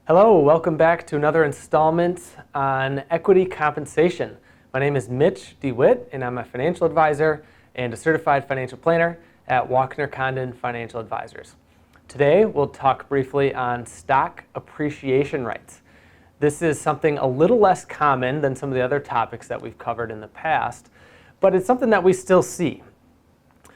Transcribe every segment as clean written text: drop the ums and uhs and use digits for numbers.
Hello, welcome back to another installment on equity compensation. My name is Mitch DeWitt, and I'm a financial advisor and a certified financial planner at Walkner Condon Financial Advisors. Today, we'll talk briefly on stock appreciation rights. This is something a little less common than some of the other topics that we've covered in the past, but it's something that we still see.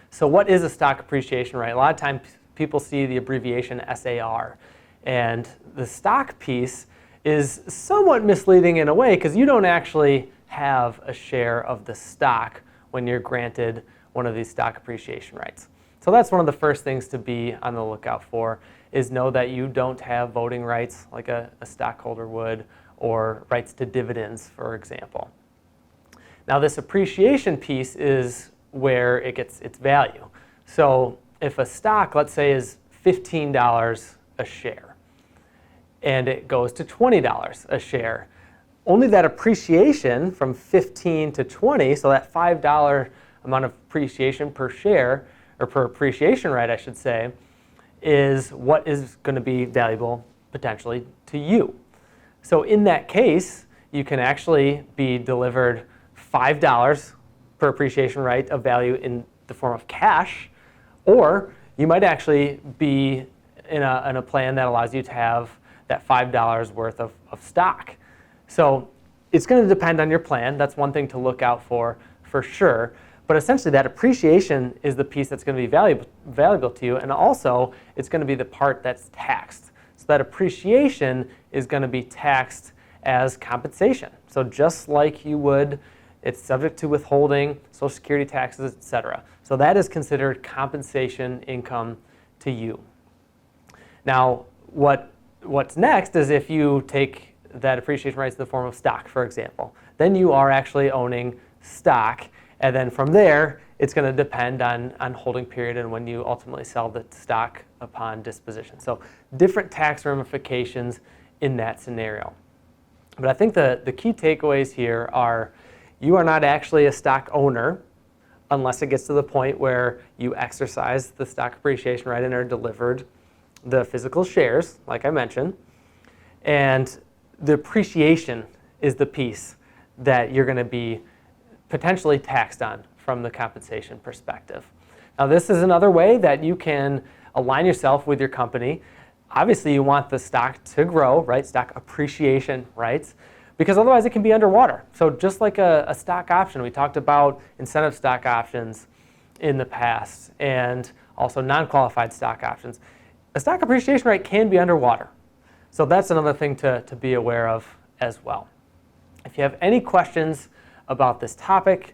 So what is a stock appreciation right? A lot of times people see the abbreviation SAR. And the stock piece is somewhat misleading in a way because you don't actually have a share of the stock when you're granted one of these stock appreciation rights. So that's one of the first things to be on the lookout for, is know that you don't have voting rights like a stockholder would, or rights to dividends, for example. Now this appreciation piece is where it gets its value. So if a stock, let's say, is $15 a share, and it goes to $20 a share, only that appreciation from 15 to 20, so that $5 amount of appreciation per share, or per appreciation right, I should say, is what is going to be valuable potentially to you. So in that case, you can actually be delivered $5 per appreciation right of value in the form of cash, or you might actually be in a plan that allows you to have that $5 worth of stock. So it's going to depend on your plan. That's one thing to look out for sure. But essentially that appreciation is the piece that's going to be valuable to you, and also it's going to be the part that's taxed. So that appreciation is going to be taxed as compensation. So just like you would, it's subject to withholding, Social Security taxes, etc. So that is considered compensation income to you. Now, what's next is if you take that appreciation rights in the form of stock, for example. Then you are actually owning stock, and then from there, it's going to depend on holding period and when you ultimately sell the stock upon disposition. So different tax ramifications in that scenario. But I think the key takeaways here are you are not actually a stock owner unless it gets to the point where you exercise the stock appreciation right and are delivered the physical shares, like I mentioned, and the appreciation is the piece that you're going to be potentially taxed on from the compensation perspective. Now, this is another way that you can align yourself with your company. Obviously, you want the stock to grow, right? Stock appreciation rights, because otherwise it can be underwater. So just like a stock option, we talked about incentive stock options in the past, and also non-qualified stock options. A stock appreciation right can be underwater. So that's another thing to be aware of as well. If you have any questions about this topic,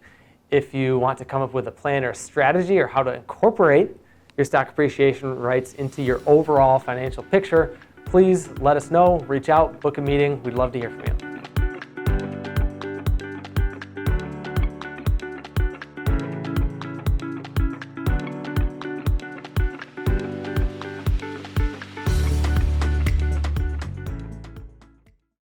if you want to come up with a plan or a strategy or how to incorporate your stock appreciation rights into your overall financial picture, please let us know, reach out, book a meeting. We'd love to hear from you.